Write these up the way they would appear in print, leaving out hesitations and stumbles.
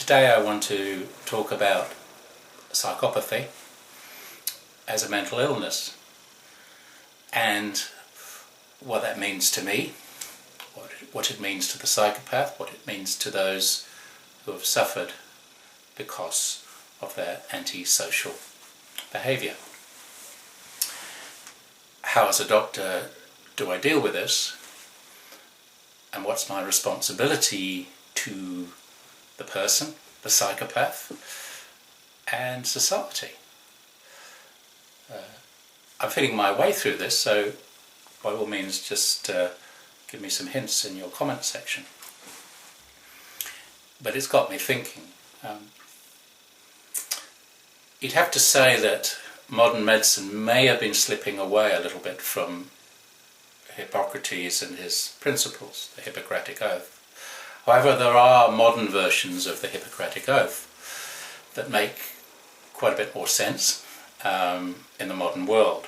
Today I want to talk about psychopathy as a mental illness and what that means to me, what it means to the psychopath, what it means to those who have suffered because of their antisocial behaviour. How, as a doctor, do I deal with this, and what's my responsibility to the person, the psychopath, and society? I'm feeling my way through this, so by all means just give me some hints in your comment section. But it's got me thinking. You'd have to say that modern medicine may have been slipping away a little bit from Hippocrates and his principles, the Hippocratic Oath. However, there are modern versions of the Hippocratic Oath that make quite a bit more sense in the modern world.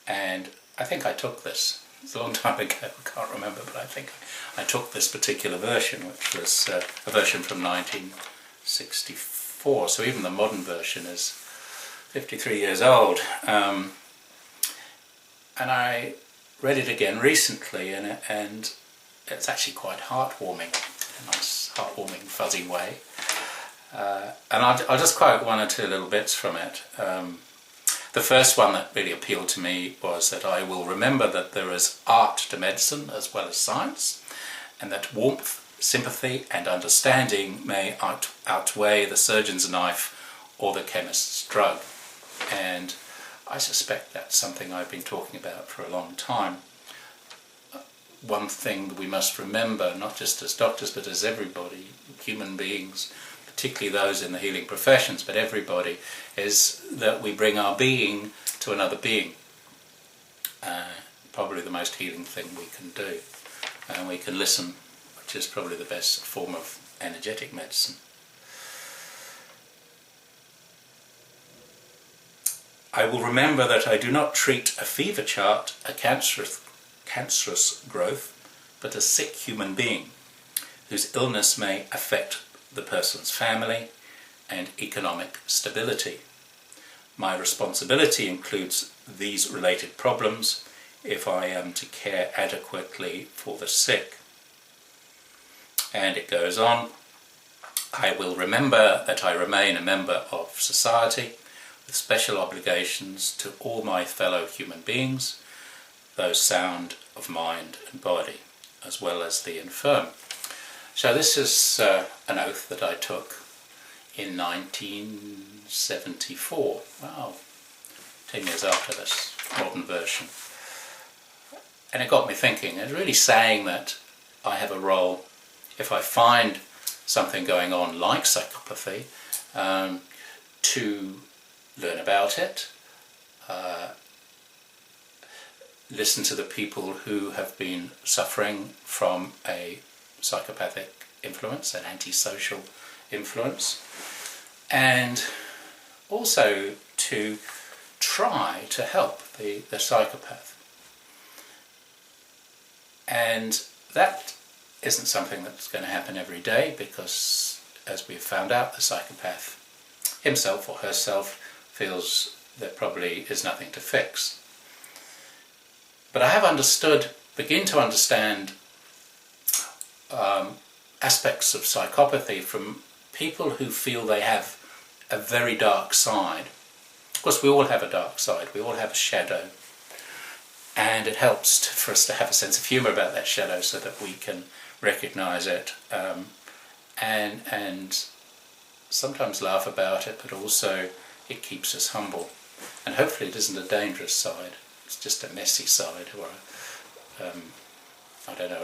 And I think I took this. It's a long time ago, I can't remember, but I think I took this particular version, which was a version from 1964. So even the modern version is 53 years old. And I read it again recently, and it's actually quite heartwarming, a nice heartwarming fuzzy way. And I'll just quote one or two little bits from it. The first one that really appealed to me was that I will remember that there is art to medicine as well as science, and that warmth, sympathy and understanding may outweigh the surgeon's knife or the chemist's drug. And I suspect that's something I've been talking about for a long time. One thing that we must remember, not just as doctors but as everybody, human beings, particularly those in the healing professions, but everybody, is that we bring our being to another being. Probably the most healing thing we can do. And we can listen, which is probably the best form of energetic medicine. I will remember that I do not treat a fever chart, a cancerous growth, but a sick human being whose illness may affect the person's family and economic stability. My responsibility includes these related problems if I am to care adequately for the sick. And it goes on, I will remember that I remain a member of society with special obligations to all my fellow human beings, those sound of mind and body, as well as the infirm. So this is an oath that I took in 1974. Wow, 10 years after this modern version. And it got me thinking. It's really saying that I have a role, if I find something going on like psychopathy, to learn about it, listen to the people who have been suffering from a psychopathic influence, an antisocial influence, and also to try to help the psychopath. And that isn't something that's going to happen every day, because, as we've found out, the psychopath himself or herself feels there probably is nothing to fix. But I have begin to understand aspects of psychopathy from people who feel they have a very dark side. Of course, we all have a dark side, we all have a shadow, and it helps for us to have a sense of humour about that shadow so that we can recognise it and sometimes laugh about it, but also it keeps us humble. And hopefully it isn't a dangerous side, it's just a messy side, or an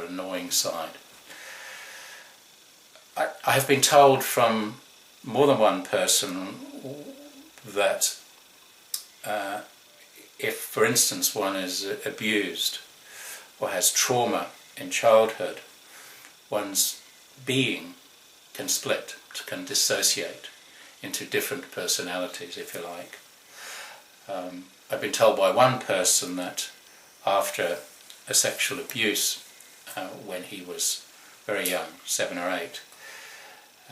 annoying side. I have been told from more than one person that if, for instance, one is abused or has trauma in childhood, one's being can split, can dissociate into different personalities, if you like. I've been told by one person that after a sexual abuse when he was very young, 7 or 8,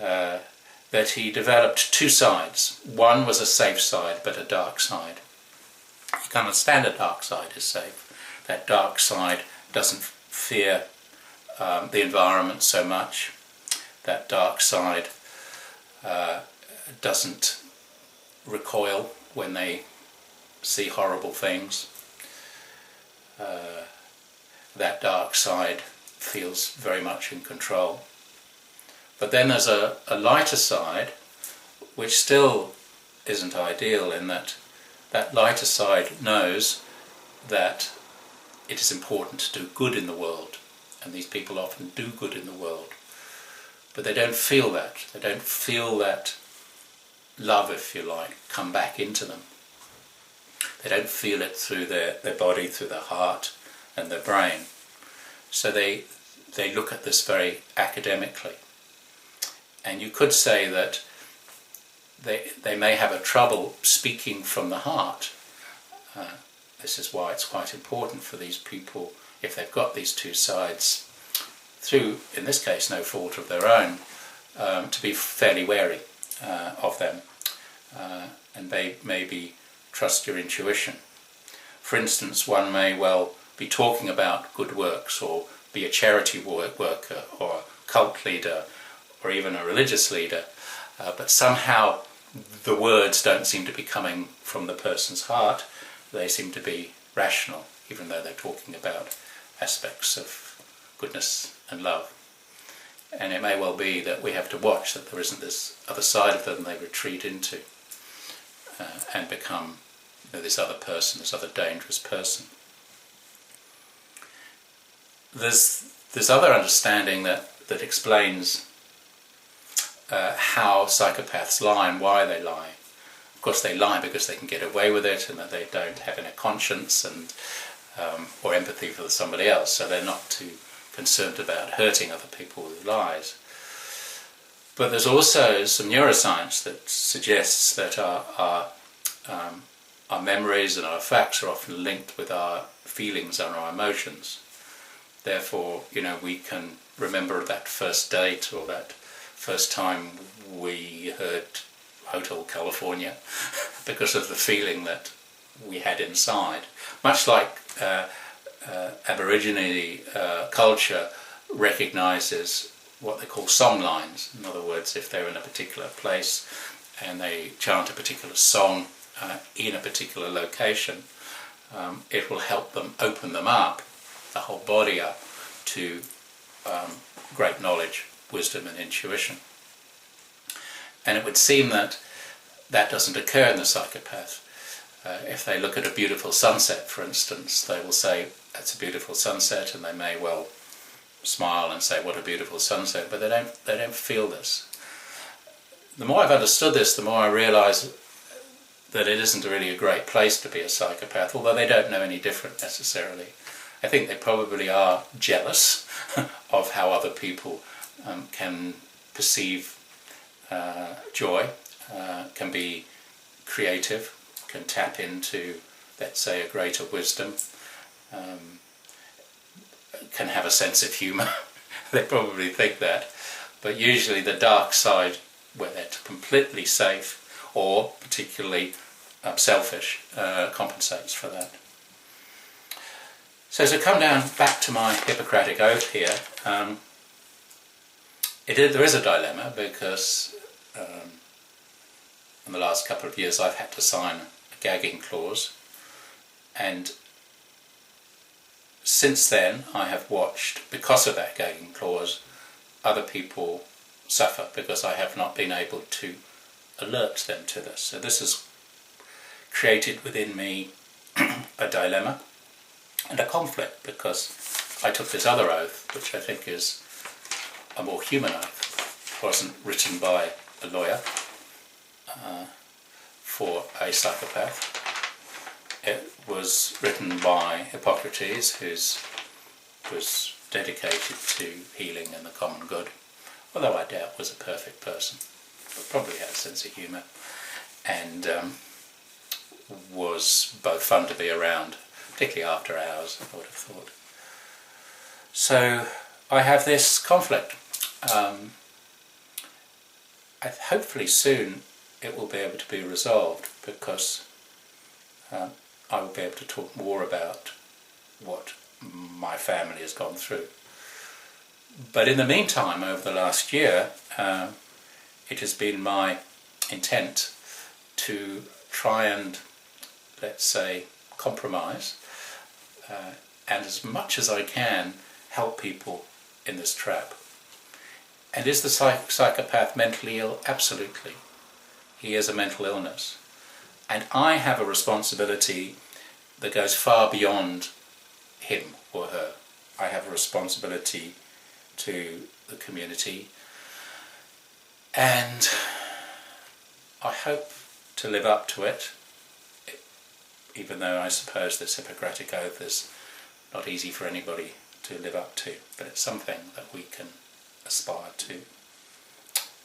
that he developed two sides. One was a safe side, but a dark side. You can understand a dark side is safe. That dark side doesn't fear the environment so much. That dark side doesn't recoil when they see horrible things. That dark side feels very much in control. But then there's a lighter side, which still isn't ideal, in that that lighter side knows that it is important to do good in the world, and these people often do good in the world, but they don't feel that. They don't feel that love, if you like, come back into them. They don't feel it through their body, through their heart and their brain. So they look at this very academically. And you could say that they may have a trouble speaking from the heart. This is why it's quite important for these people, if they've got these two sides, through, in this case, no fault of their own, to be fairly wary of them, and maybe trust your intuition. For instance, one may well be talking about good works, or be a charity worker, or a cult leader, or even a religious leader, but somehow the words don't seem to be coming from the person's heart. They seem to be rational, even though they're talking about aspects of goodness and love. And it may well be that we have to watch that there isn't this other side of them they retreat into and become, this other person, this other dangerous person. There's this other understanding that explains how psychopaths lie and why they lie. Of course, they lie because they can get away with it, and that they don't have any conscience and or empathy for somebody else, so they're not too concerned about hurting other people with lies. But there's also some neuroscience that suggests that our memories and our facts are often linked with our feelings and our emotions. Therefore, we can remember that first date, or that first time we heard Hotel California because of the feeling that we had inside. Much like Aborigine culture recognises what they call song lines. In other words, if they're in a particular place and they chant a particular song in a particular location, it will help them open them up, the whole body up, to great knowledge, wisdom and intuition. And it would seem that doesn't occur in the psychopath. If they look at a beautiful sunset, for instance, they will say, that's a beautiful sunset, and they may well smile and say, what a beautiful sunset, but they don't feel this. The more I've understood this, the more I realise that it isn't really a great place to be a psychopath, although they don't know any different necessarily. I think they probably are jealous of how other people can perceive joy, can be creative, can tap into, let's say, a greater wisdom, can have a sense of humour. They probably think that. But usually the dark side, where they're completely safe or particularly selfish, compensates for that. So as I come down back to my Hippocratic Oath here, there is a dilemma, because in the last couple of years I've had to sign a gagging clause, and since then I have watched, because of that gagging clause, other people suffer because I have not been able to alert them to this. So this has created within me a dilemma and a conflict, because I took this other oath, which I think is a more human oath. It wasn't written by a lawyer for a psychopath. It was written by Hippocrates, who was dedicated to healing and the common good, although I doubt was a perfect person, but probably had a sense of humour, and was both fun to be around, particularly after hours, I would have thought. So I have this conflict. hopefully soon it will be able to be resolved, because I will be able to talk more about what my family has gone through. But in the meantime, over the last year, it has been my intent to try and, let's say, compromise, and as much as I can help people in this trap. And is the psychopath mentally ill? Absolutely. He is a mental illness. And I have a responsibility that goes far beyond him or her. I have a responsibility to the community, and I hope to live up to it, even though I suppose this Hippocratic Oath is not easy for anybody to live up to, but it's something that we can aspire to.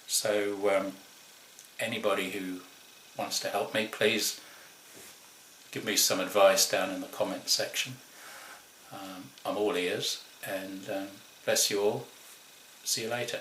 So anybody who wants to help me, please give me some advice down in the comment section. I'm all ears, and bless you all. See you later.